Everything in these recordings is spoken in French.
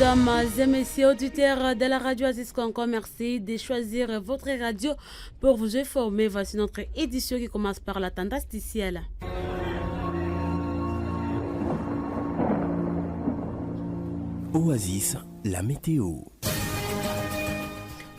Mesdames et messieurs auditeurs de la radio Aziz Conco, merci de choisir votre radio pour vous informer. Voici notre édition qui commence par la tendance du ciel. Oasis, la météo.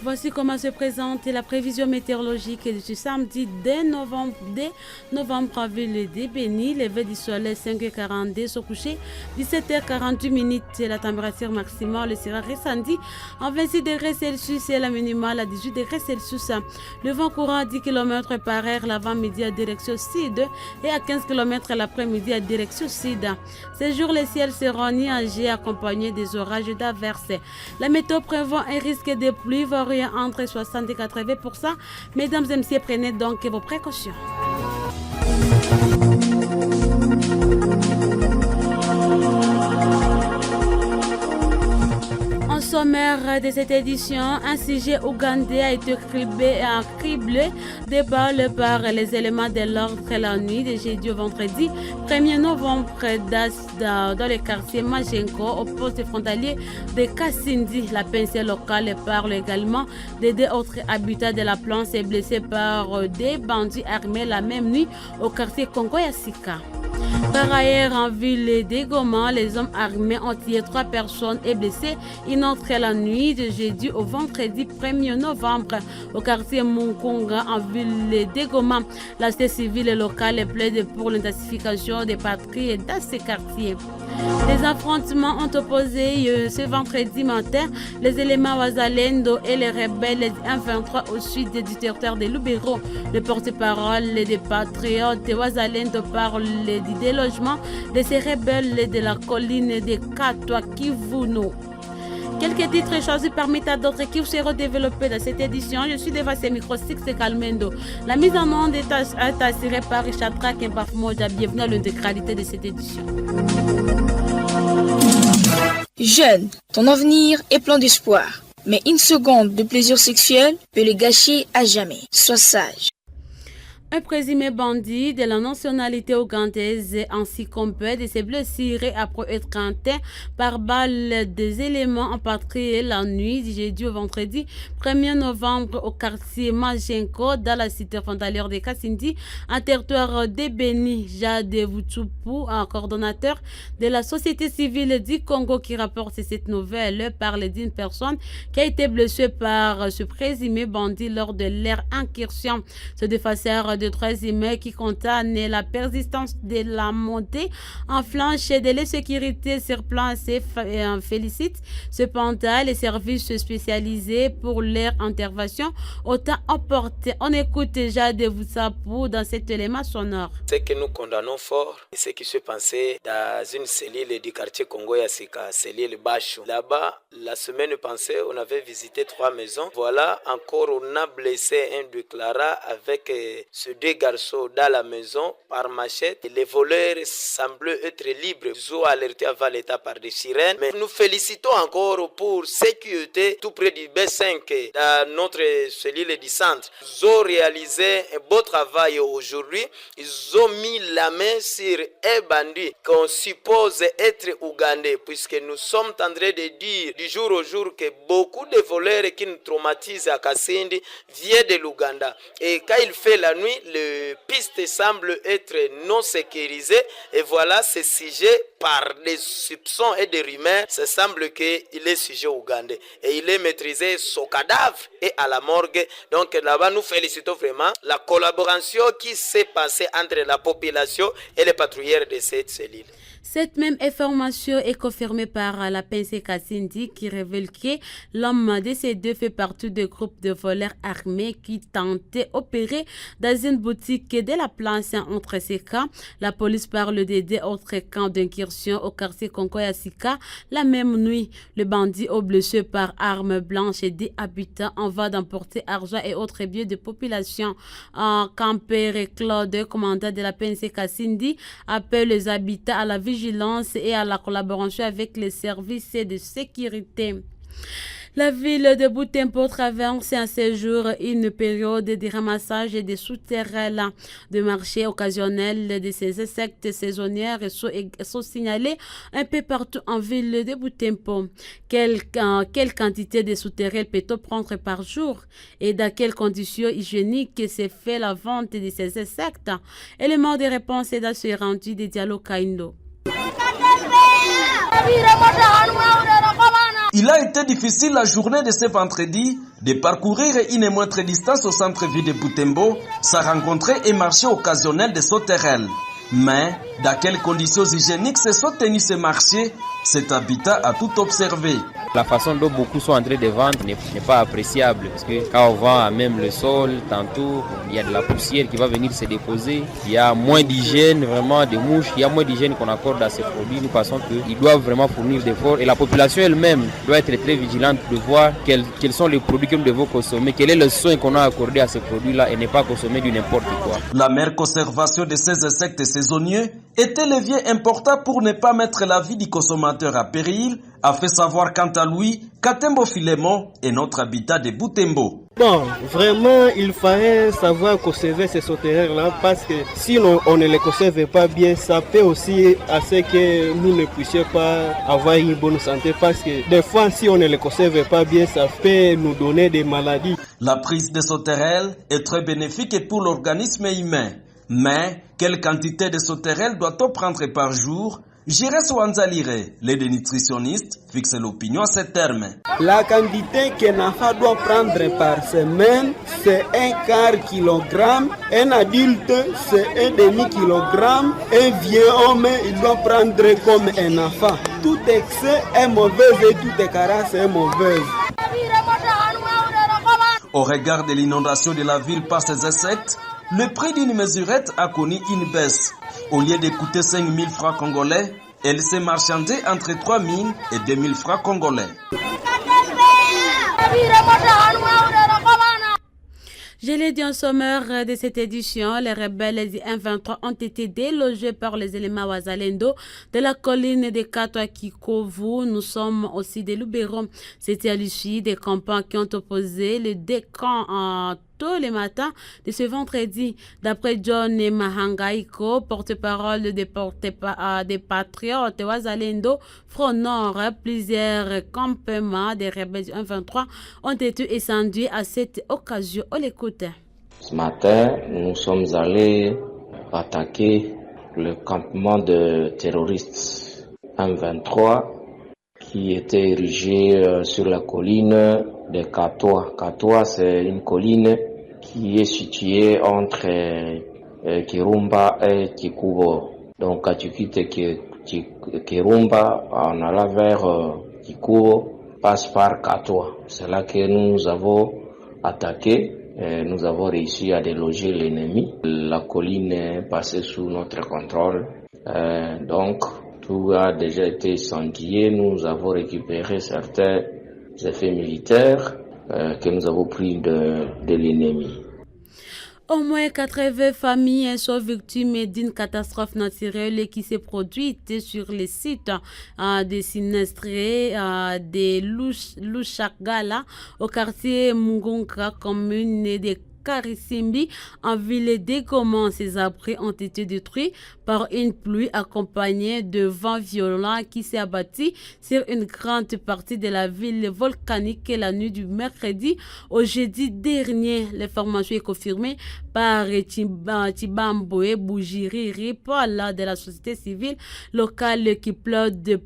Voici comment se présente la prévision météorologique de ce samedi 2 novembre en ville de Béni. Levé du soleil 5h42, se coucher 17h48 minutes. La température maximale sera ressentie en 26 degrés Celsius et la minimale à 18 degrés Celsius. Le vent courant à 10 km par heure l'avant-midi à direction sud et à 15 km l'après-midi à direction sud. Ces jours, les ciels seront nuageux accompagnés des orages d'averses. La météo prévoit un risque de pluie entre 60 et 80%. Mesdames et messieurs, prenez donc vos précautions. En sommaire de cette édition, un sujet ougandais a été criblé de balles par les éléments de l'ordre la nuit de jeudi au vendredi 1er novembre dans le quartier Majenko au poste frontalier de Kasindi. La PNC locale parle également de deux autres habitants de la place blessés par des bandits armés la même nuit au quartier Kongo-Yasika. Par ailleurs, en ville de Goma, les hommes armés ont tué 3 personnes et blessé une autre la nuit de jeudi au vendredi 1er novembre au quartier Munkunga en ville de Goma. La société civile locale plaide pour l'intensification des patrouilles dans ces quartiers. Les affrontements ont opposé ce vendredi matin les éléments Wazalendo et les rebelles M23 au sud du territoire de Lubero. Le porte-parole des patriotes Wazalendo parle du délogement de ces rebelles de la colline de Katwa Kivuno. Quelques titres choisis parmi tant d'autres qui seront développés dans cette édition. Je suis devant ces micros Six Calmendo. La mise en onde est assurée par Richard Trak et Bafmoja. Bienvenue à l'intégralité de cette édition. Jeune, ton avenir est plein d'espoir. Mais une seconde de plaisir sexuel peut le gâcher à jamais. Sois sage. Un présumé bandit de la nationalité ougandaise ainsi qu'on peut de ses blessures après être atteint par balle des éléments en patrouille la nuit du jeudi au vendredi 1er novembre au quartier Majenko dans la cité frontalière de Kasindi, un territoire de Béni. Jade Vutupu, un coordonnateur de la société civile du Congo qui rapporte cette nouvelle, parle d'une personne qui a été blessée par ce présumé bandit lors de leur incursion. Ce défenseur de troisième qui condamne la persistance de la montée en flanche de l'insécurité sur place et félicite cependant les services spécialisés pour leur intervention autant emporté. On écoute déjà de Vutupu dans cet élément sonore. Ce que nous condamnons fort, c'est ce qui se passait dans une cellule du quartier Kongo-Yasika, cellule Basho. Là-bas, la semaine passée, on avait visité 3 maisons. Voilà, encore on a blessé un déclarant avec ce 2 garçons dans la maison par machette. Les voleurs semblaient être libres. Ils ont alerté avant l'État par des sirènes. Mais nous félicitons encore pour sécurité tout près du B5 dans notre cellule du centre. Ils ont réalisé un beau travail aujourd'hui. Ils ont mis la main sur un bandit qu'on suppose être ougandais, puisque nous sommes en train de dire du jour au jour que beaucoup de voleurs qui nous traumatisent à Kasindi viennent de l'Ouganda. Et quand il fait la nuit, le piste semble être non sécurisé. Et voilà, ce sujet, par des soupçons et des rumeurs, ça semble qu'il est sujet ougandais. Et il est maîtrisé, son cadavre est à la morgue. Donc là-bas, nous félicitons vraiment la collaboration qui s'est passée entre la population et les patrouilleurs de cette cellule. Cette même information est confirmée par la PNC Kasindi qui révèle que l'homme décédé fait partie du groupe de voleurs armés qui tentait d'opérer dans une boutique de la place. Entre ces cas, la police parle de 2 autres camps d'incursion au quartier Kongo-Yasika. La même nuit, le bandit au blessé par arme blanche et des habitants en voie d'emporter argent et autres biens de population. En Campere Claude, commandant de la PNC Kasindi, appelle les habitants à la vigilance et à la collaboration avec les services de sécurité. La ville de Butembo traverse en ces jours une période de ramassage des souterrains. De marchés occasionnels de ces insectes saisonnières sont signalés un peu partout en ville de Butembo. Quelle quantité de souterrains peut-on prendre par jour et dans quelles conditions hygiéniques se fait la vente de ces insectes? Élément de réponse est dans ce rendu de Diallo Kaindo. Il a été difficile la journée de ce vendredi de parcourir une moindre distance au centre-ville de Butembo sans rencontrer un marché occasionnel de sauterelles. Mais dans quelles conditions hygiéniques se sont tenus ces marchés? Cet habitat a tout observé. La façon dont beaucoup sont en train de vendre n'est pas appréciable parce que quand on vend à même le sol, tantôt il y a de la poussière qui va venir se déposer, il y a moins d'hygiène, vraiment des mouches, il y a moins d'hygiène qu'on accorde à ces produits. Nous pensons qu'ils doivent vraiment fournir d'efforts et la population elle-même doit être très vigilante de voir quels sont les produits que nous devons consommer, quel est le soin qu'on a accordé à ces produits-là et ne pas consommer du n'importe quoi. La meilleure conservation de ces insectes saisonniers était levier important pour ne pas mettre la vie du consommateur à péril, a fait savoir quant à lui Katembo Filemon est notre habitat de Butembo. Bon, vraiment, il fallait savoir conserver ces sauterelles-là parce que si on ne les conserve pas bien, ça peut aussi à ce que nous ne puissions pas avoir une bonne santé parce que des fois, si on ne les conserve pas bien, ça peut nous donner des maladies. La prise de sauterelles est très bénéfique pour l'organisme humain. Mais quelle quantité de sauterelles doit-on prendre par jour? Jérès Wanzalire, l'aide nutritionniste, fixe l'opinion à ce terme. La quantité qu'un enfant doit prendre par semaine, c'est 1/4 kilogramme. Un adulte, c'est 1/2 kilogramme. Un vieux homme, il doit prendre comme un enfant. Tout excès est mauvais et toute carence est mauvaise. Au regard de l'inondation de la ville par ces insectes, le prix d'une mesurette a connu une baisse. Au lieu de coûter 5 000 francs congolais, elle s'est marchandée entre 3 000 et 2 000 francs congolais. Je l'ai dit en sommaire de cette édition, les rebelles du M23 ont été délogés par les éléments Wazalendo de la colline de Katwa-Kikovu. Nous sommes aussi des Luberon. C'était à l'issue des campagnes qui ont opposé les deux camps tôt le matin de ce vendredi. D'après John Mahangaiko, porte-parole des patriotes Wazalendo, Front Nord, plusieurs campements des rebelles du 1-23 ont été incendus à cette occasion. On l'écoute. Ce matin, nous sommes allés attaquer le campement de terroristes 1-23 qui était érigé sur la colline de Katwa. Katwa, c'est une colline qui est située entre Kirumba et Kikubo. Donc, quand tu quittes Kirumba, en allant vers Kikubo, passe par Katwa. C'est là que nous avons attaqué. Nous avons réussi à déloger l'ennemi. La colline est passée sous notre contrôle. Donc, tout a déjà été incendié. Nous avons récupéré certains effets militaires que nous avons pris de l'ennemi. Au moins 80 familles sont victimes d'une catastrophe naturelle qui s'est produite sur les sites des sinistrés de Lushagala au quartier Mugunga, commune de Karisimbi, en ville de Goma. Ces abris ont été détruits par une pluie accompagnée de vents violents qui s'est abattu sur une grande partie de la ville volcanique la nuit du mercredi au jeudi dernier. L'information est confirmée par Tibamboé Boujiriri, Paul de la société civile locale qui plaide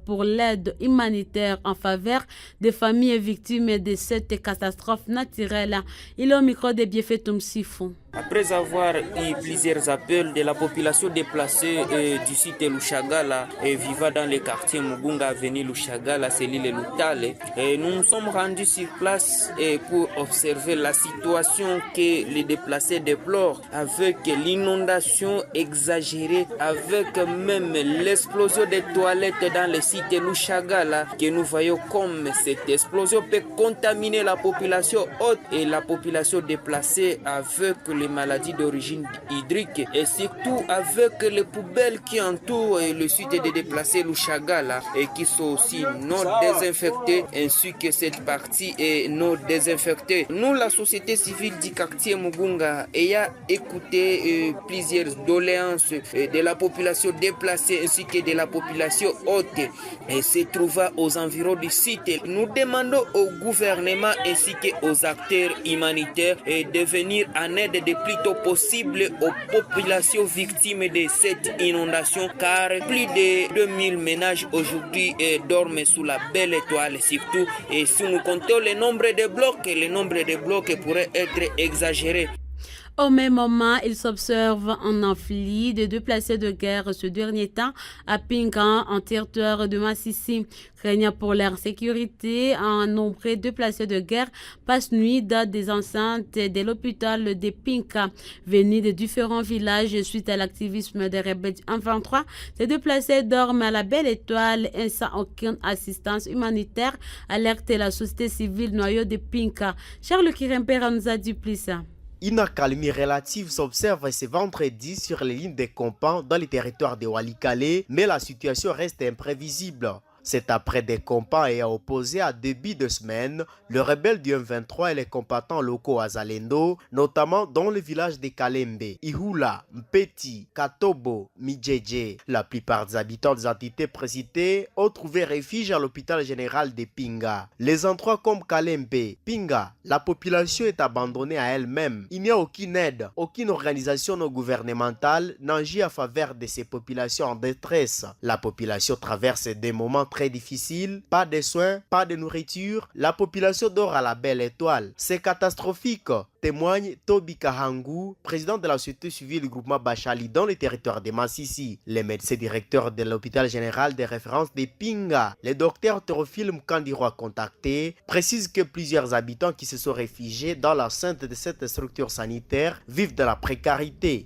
pour l'aide humanitaire en faveur des familles victimes de cette catastrophe naturelle. Il est au micro de Bienfait Sifon. Après avoir eu plusieurs appels de la population déplacée du site Lushagala et vivant dans les quartiers Mugunga, avenue Lushagala, c'est l'île Lutale, nous nous sommes rendus sur place pour observer la situation que les déplacés déplorent avec l'inondation exagérée, avec même l'explosion des toilettes dans le site Lushagala, que nous voyons comme cette explosion peut contaminer la population haute et la population déplacée avec les maladies d'origine hydrique et surtout avec les poubelles qui entourent le site des déplacés Lushagala et qui sont aussi non désinfectées ainsi que cette partie est non désinfectée. Nous, la société civile du quartier Mugunga, ayant écouté plusieurs doléances de la population déplacée ainsi que de la population haute et se trouvant aux environs du site, nous demandons au gouvernement ainsi qu'aux acteurs humanitaires de venir en aide le plus tôt possible aux populations victimes de cette inondation car plus de 2000 ménages aujourd'hui dorment sous la belle étoile surtout et si nous comptons le nombre de blocs pourrait être exagéré. Au même moment, il s'observe un enfli de déplacés de guerre ce dernier temps à Pinga, en territoire de Massissi. Craignant pour leur sécurité, un nombre de déplacés de guerre passe nuit dans des enceintes de l'hôpital de Pinga. Venus de différents villages suite à l'activisme des rebelles 123, ces déplacés dorment à la belle étoile et sans aucune assistance humanitaire, alerte la société civile noyau de Pinga. Charles Kirempera nous a dit plus. Une accalmie relative s'observe ce vendredi sur les lignes de Compan dans les territoires de Walikale, mais la situation reste imprévisible. C'est après des combats ayant opposé à début de semaine le rebelle du M23 et les combattants locaux à Zalendo, notamment dans le village de Kalembe, Ihula, Mpeti, Katobo, Midjeje. La plupart des habitants des entités précitées ont trouvé refuge à l'hôpital général de Pinga. Les endroits comme Kalembe, Pinga, la population est abandonnée à elle-même. Il n'y a aucune aide, aucune organisation non gouvernementale n'agit en faveur de ces populations en détresse. La population traverse des moments très difficiles, pas de soins, pas de nourriture, la population dort à la belle étoile. C'est catastrophique, témoigne Toby Kahangu, président de la société civile du groupement Bachali dans le territoire de Massissi. Le médecin directeur de l'hôpital général de référence de Pinga, le docteur Théophile Mkandiroa contacté, précise que plusieurs habitants qui se sont réfugiés dans l'enceinte de cette structure sanitaire vivent dans la précarité.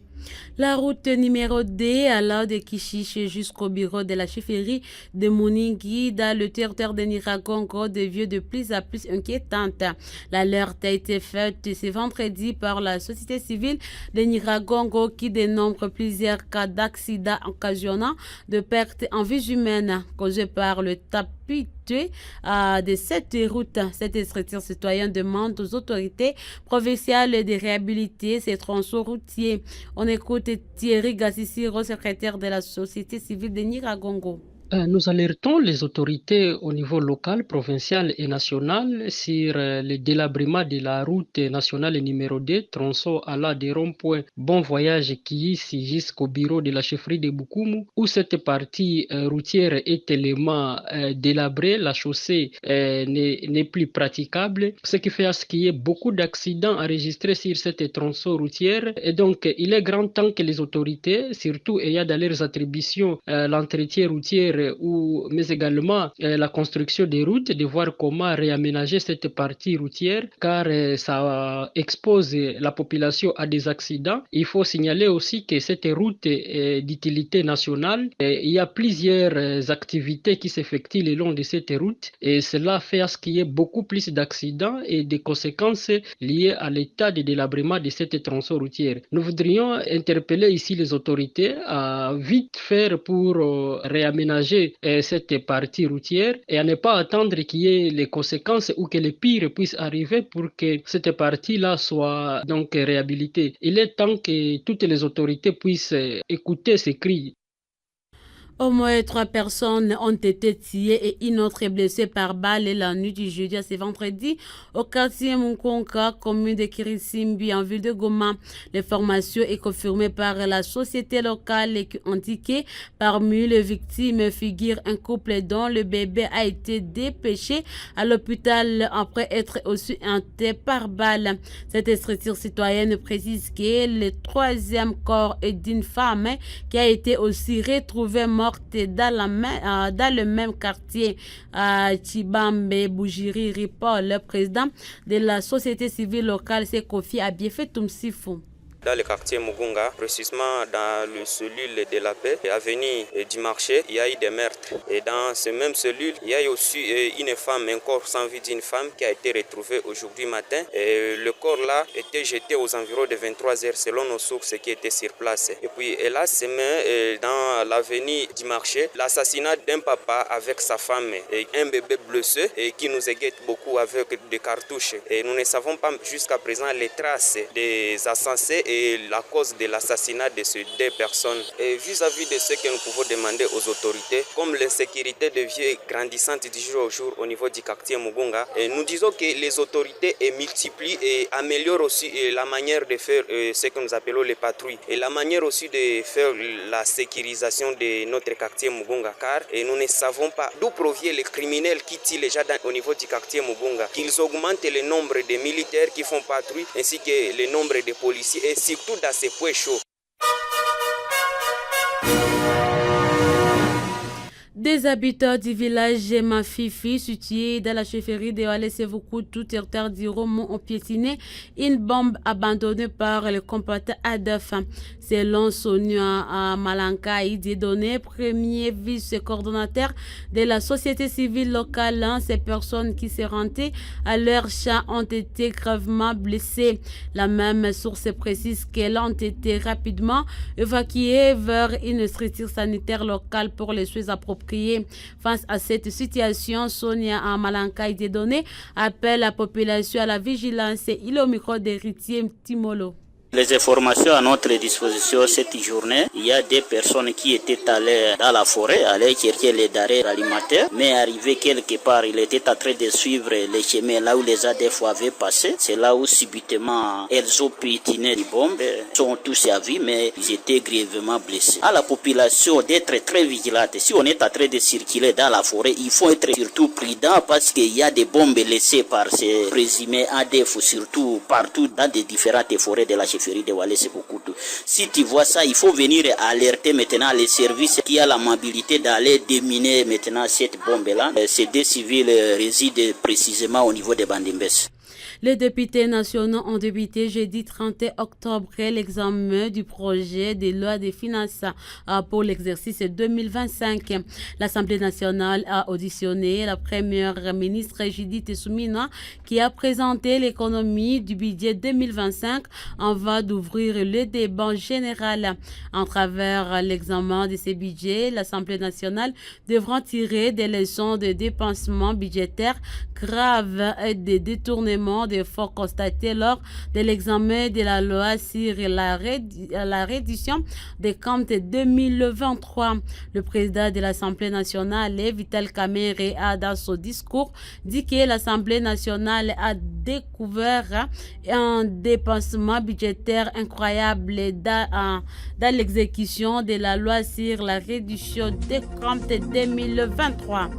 La route numéro 2 allant de Kishiche jusqu'au bureau de la chefferie de Moningi dans le territoire de Niragongo devient de plus en plus inquiétante. L'alerte a été faite ce vendredi par la société civile de Niragongo qui dénombre plusieurs cas d'accidents occasionnant de pertes en vies humaines causées par le tapis de cette route. Cette structure citoyenne demande aux autorités provinciales de réhabiliter ces tronçons routiers. On écoute Thierry Gassissiro, secrétaire de la société civile de Niragongo. Nous alertons les autorités au niveau local, provincial et national sur le délabrement de la route nationale numéro 2, tronçon allant des ronds-points Bon Voyage qui ici jusqu'au bureau de la chefferie de Bukumu, où cette partie routière est tellement délabrée, la chaussée n'est plus praticable, ce qui fait à ce qu'il y ait beaucoup d'accidents enregistrés sur cette tronçon routière. Et donc, il est grand temps que les autorités, surtout ayant dans leurs attributions l'entretien routier mais également la construction des routes, de voir comment réaménager cette partie routière car ça expose la population à des accidents. Il faut signaler aussi que cette route est d'utilité nationale. Il y a plusieurs activités qui s'effectuent le long de cette route et cela fait à ce qu'il y ait beaucoup plus d'accidents et des conséquences liées à l'état de délabrement de cette tronçon routière. Nous voudrions interpeller ici les autorités à vite faire pour réaménager cette partie routière et à ne pas attendre qu'il y ait les conséquences ou que le pire puisse arriver pour que cette partie-là soit donc réhabilitée. Il est temps que toutes les autorités puissent écouter ces cris. Au moins 3 personnes ont été tuées et une autre est blessée par balle la nuit du jeudi à ce vendredi au quartier Munkonka, commune de Kirisimbi en ville de Goma. L'information est confirmée par la société locale et indiquée parmi les victimes figure un couple dont le bébé a été dépêché à l'hôpital après être aussi hanté par balle. Cette structure citoyenne précise que le 3e corps est d'une femme qui a été aussi retrouvée morte dans le même quartier à Chibambe Boujiri Ripoll. Le président de la société civile locale, c'est Kofi Abiefetoumsifou. Dans le quartier Mugunga, précisément dans le cellule de la paix, avenue du marché, il y a eu des meurtres. Et dans ce même cellule, il y a eu aussi une femme, un corps sans vie d'une femme qui a été retrouvée aujourd'hui matin. Et le corps là était jeté aux environs de 23h selon nos sources qui étaient sur place. Et puis là, c'est dans l'avenue du marché, l'assassinat d'un papa avec sa femme et un bébé blessé et qui nous inquiète beaucoup avec des cartouches. Et nous ne savons pas jusqu'à présent les traces des assassins et la cause de l'assassinat de ces deux personnes. Et vis-à-vis de ce que nous pouvons demander aux autorités, comme l'insécurité devient grandissante du jour au jour au niveau du quartier Mugunga, et nous disons que les autorités multiplient et améliorent aussi la manière de faire ce que nous appelons les patrouilles et la manière aussi de faire la sécurisation de notre quartier Mugunga, car nous ne savons pas d'où proviennent les criminels qui tirent déjà au niveau du quartier Mugunga, qu'ils augmentent le nombre de militaires qui font patrouille ainsi que le nombre de policiers et surtout dans ces points chauds. Des habitants du village Mafifi, situé dans la chefferie de Walese-Vukutu, territoire du Romo, ont piétiné une bombe abandonnée par le combattant Adolphe. Selon Sonia Malankai, Dieudonné, premier vice-coordonnateur de la société civile locale, ces personnes qui se rendaient à leur champ ont été gravement blessées. La même source précise qu'elles ont été rapidement évacuées vers une structure sanitaire locale pour les soins appropriés. Face à cette situation, Sonia Malankai Dieudonné appelle la population à la vigilance. Il est au micro d'Héritier Timolo. Les informations à notre disposition cette journée, il y a des personnes qui étaient allées dans la forêt, allaient chercher les denrées alimentaires, mais arrivé quelque part, il était en train de suivre les chemins là où les ADF avaient passé. C'est là où subitement elles ont piétiné les bombes, ils sont tous à vie, mais ils étaient grièvement blessés. À la population d'être très vigilante. Si on est en train de circuler dans la forêt, il faut être surtout prudent parce qu'il y a des bombes laissées par ces présumés ADF, surtout partout dans des différentes forêts de la chefferie de Walese-Vukutu. Si tu vois ça, il faut venir alerter maintenant les services qui ont l'amabilité d'aller déminer maintenant cette bombe-là. Ces deux civils résident précisément au niveau de Bandimbès. Les députés nationaux ont débuté jeudi 30 octobre l'examen du projet de loi des finances pour l'exercice 2025. L'Assemblée nationale a auditionné la première ministre Judith Suminwa qui a présenté l'économie du budget 2025 en voie d'ouvrir le débat général. En travers l'examen de ces budgets, l'Assemblée nationale devra tirer des leçons de dépensement budgétaire graves et de détournement des fonds constatés lors de l'examen de la loi sur la reddition des comptes 2023. Le président de l'Assemblée nationale, Vital Kamerhe, a dans son discours dit que l'Assemblée nationale a découvert un dépensement budgétaire incroyable dans l'exécution de la loi sur la reddition des comptes 2023.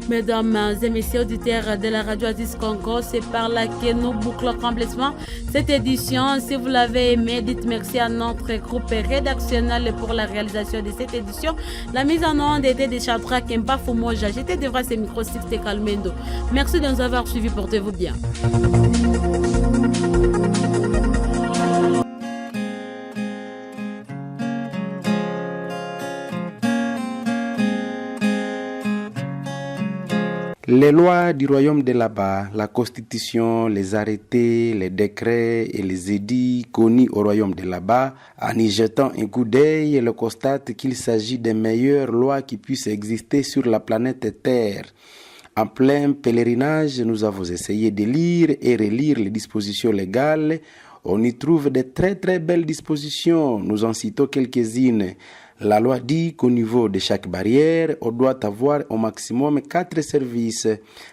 Mesdames et messieurs auditeurs de la radio Addis Congo, c'est par là que nous bouclons complètement cette édition. Si vous l'avez aimé, dites merci à notre groupe rédactionnel pour la réalisation de cette édition. La mise en onde était de Chatra Kemba Fumoja. J'étais devant ces micros Sixte Calmendo. Merci de nous avoir suivis. Portez-vous bien. Les lois du royaume de là-bas, la constitution, les arrêtés, les décrets et les édits connus au royaume de là-bas, en y jetant un coup d'œil, le constate qu'il s'agit des meilleures lois qui puissent exister sur la planète Terre. En plein pèlerinage, nous avons essayé de lire et relire les dispositions légales. On y trouve de très très belles dispositions. Nous en citons quelques-unes. La loi dit qu'au niveau de chaque barrière, on doit avoir au maximum 4 services.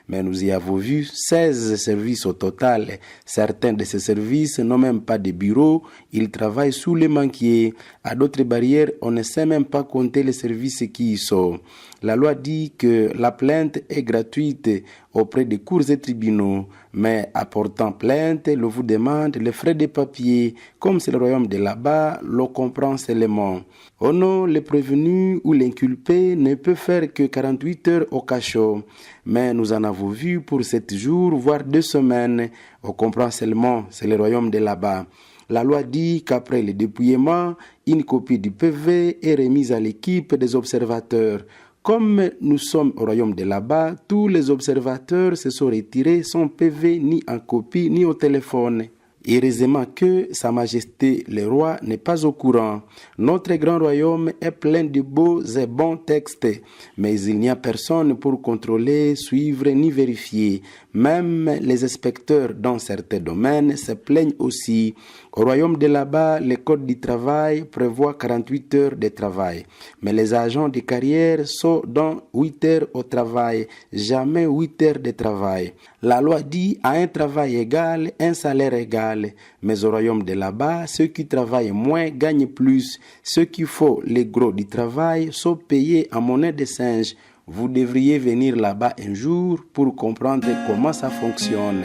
Mais nous y avons vu 16 services au total. Certains de ces services n'ont même pas de bureau. Ils travaillent sous les manquiers. À d'autres barrières, on ne sait même pas compter les services qui y sont. La loi dit que la plainte est gratuite auprès des cours et tribunaux. Mais apportant plainte, le vous demande les frais de papier. Comme c'est le royaume de là-bas, l'on comprend seulement. Oh non, le prévenu ou l'inculpé ne peut faire que 48 heures au cachot. mais nous en avons vu pour 7 jours, voire 2 semaines. On comprend seulement, c'est le royaume de là-bas. La loi dit qu'après le dépouillement, une copie du PV est remise à l'équipe des observateurs. Comme nous sommes au royaume de là-bas, tous les observateurs se sont retirés sans PV ni en copie ni au téléphone. Heureusement que Sa Majesté le roi n'est pas au courant. Notre grand royaume est plein de beaux et bons textes, mais il n'y a personne pour contrôler, suivre ni vérifier. Même les inspecteurs dans certains domaines se plaignent aussi. Au royaume de là-bas, le code du travail prévoit 48 heures de travail, mais les agents de carrière sont dans 8 heures au travail, jamais 8 heures de travail. La loi dit à un travail égal, un salaire égal, mais au royaume de là-bas, ceux qui travaillent moins gagnent plus. Ceux qui font le gros du travail sont payés en monnaie de singe. Vous devriez venir là-bas un jour pour comprendre comment ça fonctionne.